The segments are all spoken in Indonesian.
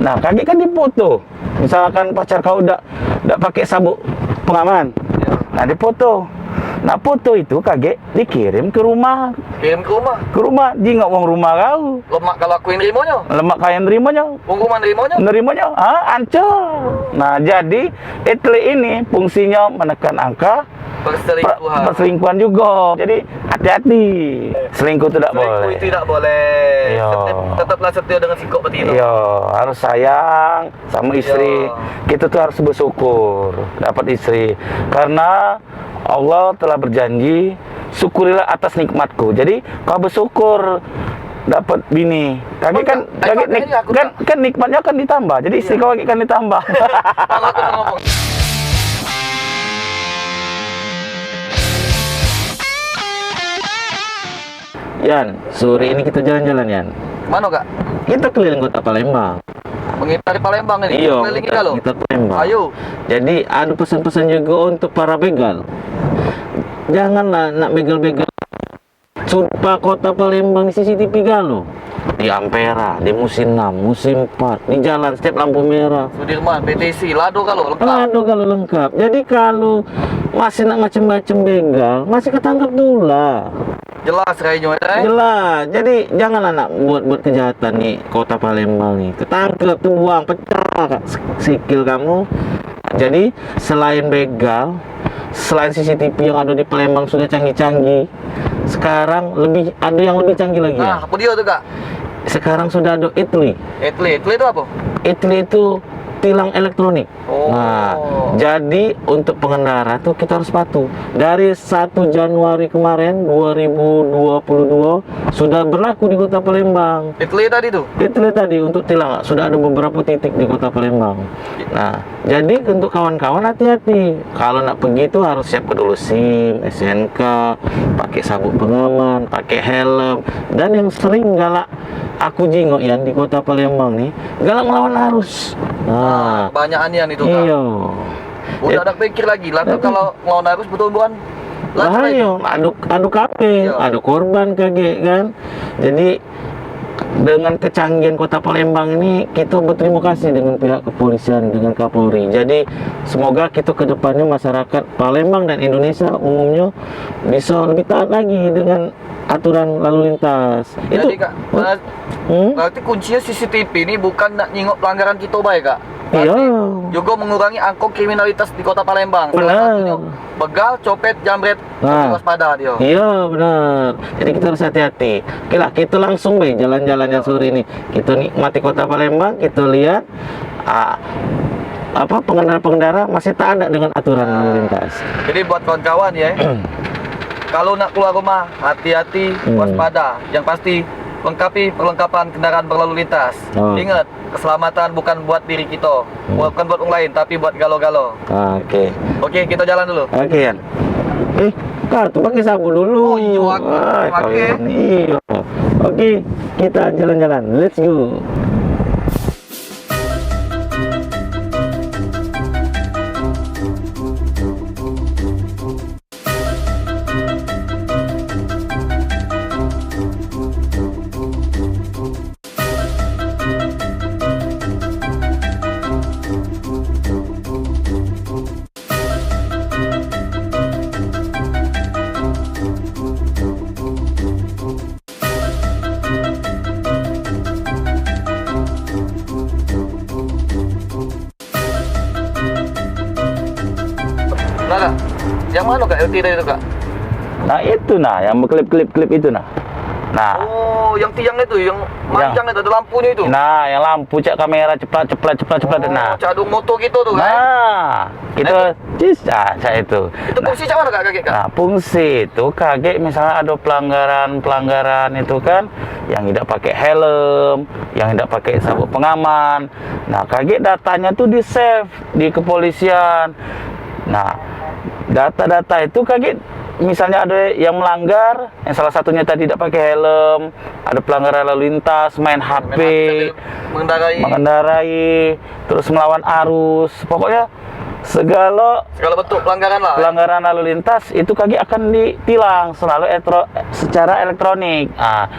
Nah, kaget kan dipoto. Misalkan pacar kau udah pakai sabuk pengaman. Ya. Nah, dipoto. Nah, foto itu kaget dikirim ke rumah. Kirim ke rumah. Ke rumah, jingok wong rumah kau. Lemak kalau aku yang nerimanya. Lemak kalian nerimanya. Wong rumah nerimanya. Nerimanya, ancur. Nah, jadi etle ini fungsinya menekan angka Perselingkuhan. perselingkuhan juga. Jadi hati-hati. Selingkuh tidak Selingkuh boleh. itu tidak boleh. Iya. Tetaplah setia dengan sikap betina. Iya, harus sayang sama istri. Iya. Kita tuh harus bersyukur dapat istri. Karena Allah telah berjanji, syukurilah atas nikmatku. Jadi kau bersyukur dapat bini. Kan nikmatnya akan ditambah. Jadi istri kau kan ditambah. Kalau aku ngomong. Yan, sore ini kita jalan-jalan, Yan. Mana kak? Kita keliling kota Palembang. Mengitari Palembang ini. Iya, Keliling kita loh. kita Palembang. Ayo. Jadi ada pesan-pesan juga untuk para begal. Janganlah nak begal-begal. Sumpah kota Palembang di CCTV galo. Di Ampera, di musim 6, musim 4, di jalan setiap lampu merah. Sudirman, BTC, Lado kalau lengkap. Lado kalau lengkap. Jadi kalau masih nak macam-macam begal, masih ketangkap dulu lah. Jelas kayaknya. Jelas. Jadi jangan anak buat kejahatan nih kota Palembang nih. Ketangkep tuh buang, pecah sikil kamu. Jadi selain begal, selain CCTV yang ada di Palembang sudah canggih-canggih, sekarang ada yang lebih canggih lagi. Nah, apa dia tuh kak? Sekarang sudah ada Itli. Etli itu apa? Itli itu tilang elektronik. Oh. Nah, jadi untuk pengendara tuh kita harus patuh. Dari 1 Januari kemarin 2022 sudah berlaku di Kota Palembang. Etli tadi tuh. Itu tadi untuk tilang sudah ada beberapa titik di Kota Palembang. Nah, jadi untuk kawan-kawan hati-hati. Kalau nak pergi itu harus siapkan dulu SIM, SNK, pakai sabuk pengaman, pakai helm, dan yang sering galak aku jingok yang di Kota Palembang nih, galak melawan arus. Nah, Kebanyakan itu kak. iya. Udah ada pikir lagi lah tuh kalau ngelawan arus betul-betulan. Bahaya, adu kape, Iya. ada korban kaget kan. Jadi dengan kecanggihan Kota Palembang ini kita berterima kasih dengan pihak kepolisian, dengan Kapolri. Jadi semoga kita ke depannya masyarakat Palembang dan Indonesia umumnya bisa lebih taat lagi dengan aturan lalu lintas. Jadi kak, Hmm? berarti kuncinya CCTV ini bukan nak nyingok pelanggaran kita baik kak. Iya. Berarti juga mengurangi angka kriminalitas di Kota Palembang. Salah Benar. satunya begal, copet, jambret, Nah. waspada dia. Iya benar. Jadi kita harus hati-hati. Oke lah, kita langsung deh jalan-jalan yang sore ini. Kita nikmati Kota Palembang, kita lihat pengendara-pengendara masih taat dengan aturan lalu lintas. Jadi buat kawan-kawan ya, kalau nak keluar rumah hati-hati, waspada. Yang pasti lengkapi perlengkapan kendaraan berlalu lintas. Oh. Ingat, keselamatan bukan buat diri kita, bukan buat orang lain, tapi buat galo-galo. Oke. Oke, kita jalan dulu. Oke, Yan. Kak, tuh pakai sabun dulu. Oh, iya, aku pakai. Iya. Oke, kita jalan-jalan. Let's go. Nah, kak, yang mana kak? LT tadi itu kak? Nah, itu yang berkelip-kelip itu nah. Nah, Oh, yang tiang itu, yang manjang itu, ada lampunya itu. nah, yang lampu cek kamera cepat. Nah. Cadung moto gitu tuh kan? Nah, itu saya itu. Itu fungsi cak mana kak kakek kak? Nah, fungsi itu kaget misalnya ada pelanggaran itu kan yang tidak pakai helm, yang tidak pakai sabuk pengaman. Nah, kaget datanya tuh di save di kepolisian. Nah, data-data itu kaget misalnya ada yang melanggar, yang salah satunya tadi tidak pakai helm, ada pelanggaran lalu lintas, main HP, mengendarai, terus melawan arus, pokoknya segala bentuk pelanggaran lah. pelanggaran lalu lintas itu kaki akan ditilang selalu secara elektronik. Nah,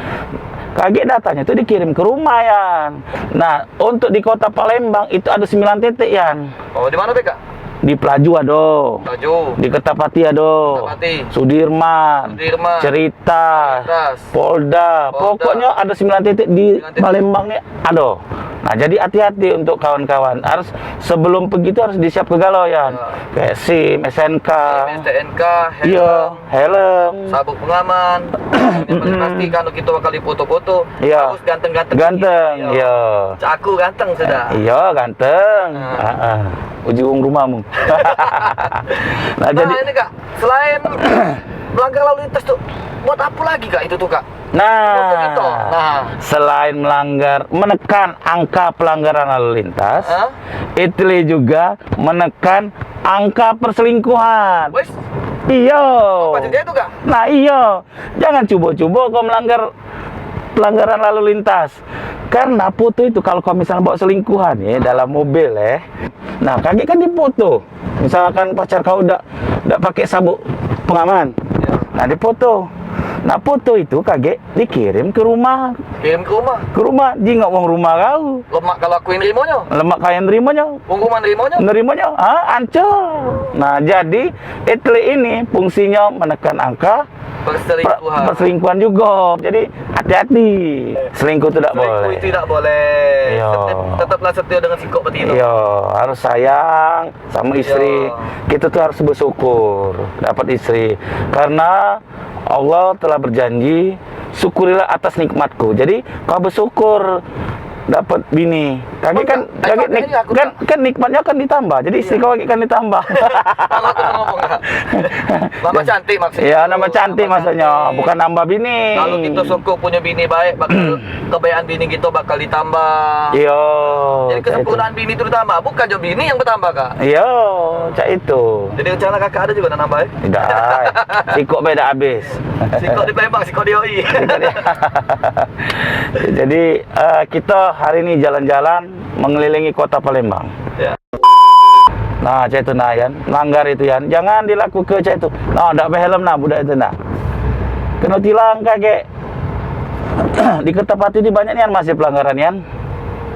Kaget datanya itu dikirim ke rumah Yan. Nah, untuk di kota Palembang itu ada 9 titik Yan. Oh, di mana Beka? Di Pelaju ada, Baju. di Kertapati ada, Kertapati. Sudirman, Sudirman. Cerita, Cerdas. Polda. Pokoknya ada 9 titik di 9 titik. Palembang nih ada. Nah, jadi hati-hati untuk kawan-kawan. Harus sebelum pergi itu harus disiap kegalauan. Ya. Kayak SIM, SNK, STNK, iya, helm, sabuk pengaman. Yang paling pasti kalau kita bakal foto-foto Iya. harus ganteng-ganteng. ganteng, iya. Aku ganteng sudah. Iya, ganteng. Ah. Ujung rumahmu. Nah, Nah, jadi ini Kak, selain melanggar lalu lintas tuh, buat apa lagi Kak itu tuh Kak? Foto gitu. nah, Nah, selain menekan angka pelanggaran lalu lintas, Hah? Italy juga menekan angka perselingkuhan. wes, Iya. apa dia itu Kak? Nah, iya. Jangan coba-coba kau melanggar pelanggaran lalu lintas. Karena foto itu kalau kau misalnya bawa selingkuhan ya dalam mobil ya. Nah, kaget kan dipoto. Misalkan pacar kau udah pakai sabuk pengaman. Ya. Nah, dipoto. Nah, foto itu kaget dikirim ke rumah. Kirim ke rumah. Ke rumah, jingok wong rumah kau. Lemak kalau akuin nerimonya, Lemak kalian nerimanya. pengumuman nerimonya. Nerimanya, ancur. Nah, jadi Italy ini fungsinya menekan angka Perselingkuhan. perselingkuhan juga. Jadi hati-hati. Selingkuh itu tidak Selingkuh boleh. itu tidak boleh. Iya. Tetaplah setia dengan sikap betina. Iya, harus sayang sama istri. Iya. Kita tuh harus bersyukur dapat istri. Karena Allah telah berjanji, syukurilah atas nikmatku. Jadi kau bersyukur dapat bini. Kaget kan, kaget kan nikmatnya kan ditambah. Jadi istri kau kan ditambah. Kalau aku ngomong Kak. Nama cantik maksudnya. Iya, nama cantik maksudnya, bukan nambah bini. Kalau kita syukur punya bini baik, bakal kebaikan bini kita bakal ditambah. Iya. Jadi kesempurnaan bini itu ditambah, bukan jo bini yang bertambah Kak. Iya, cak itu. Jadi rencana kakak ada juga nambah ya? Tidak, sikok beda habis. Sikok di Palembang, sikok di OI. Jadi kita hari ini jalan-jalan mengelilingi kota Palembang. Ya. Nah, cak itu nah Yan, langgar itu Yan. Jangan dilakukan cak itu. Nah, ndak helm nah budak itu nah. Kena tilang kakek. Di Kertapati ini banyak nih Yan, masih pelanggaran Yan.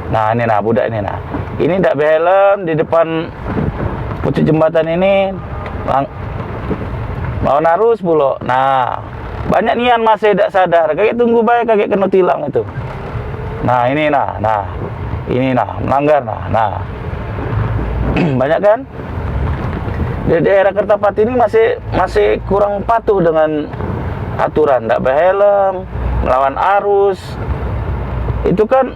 Nah, ini nah budak ini nah. Ini ndak helm di depan pucuk jembatan ini. Mau narus pula. Nah, banyak nian masih tidak sadar. Kakek tunggu baik kakek kena tilang itu. Nah, ini nah. Ini nah, melanggar nah. Banyak kan? Di daerah Kertapati ini masih kurang patuh dengan aturan, tidak berhelm, melawan arus. Itu kan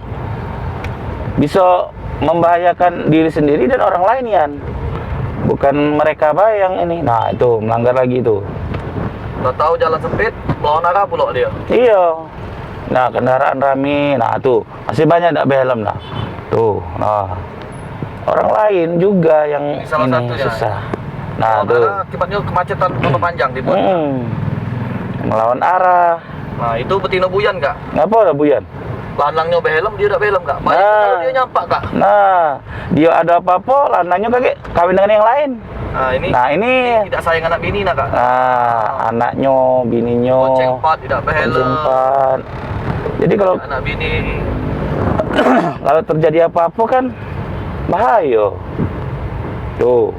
bisa membahayakan diri sendiri dan orang lain Yan. Bukan mereka yang ini. Nah, itu melanggar lagi itu. Udah tahu jalan sempit, lawan arah pula dia. Iya. Nah, kendaraan rame. Nah, tuh masih banyak tidak berhelm nah. Tuh, nah. Orang lain juga yang Ini salah satunya. susah. Nah, Lawan tuh. arah akibatnya kemacetan panjang dibuat. Melawan arah. Nah, itu betina buyan Kak. Ngapa ada Buyan? Lanangnya behelm, dia tak behelm Kak. Banyak Nah. kalau dia nyampak Kak. Nah, dia ada apa-apa, lanangnya kakek kawin dengan yang lain. Nah, ini Nah, ini tidak sayang anak bini nak Kak. anaknya, bininya, Bonceng empat, tidak behelm. sempat. Jadi kalau Anak bini. kalau terjadi apa-apa kan bahaya. Tuh.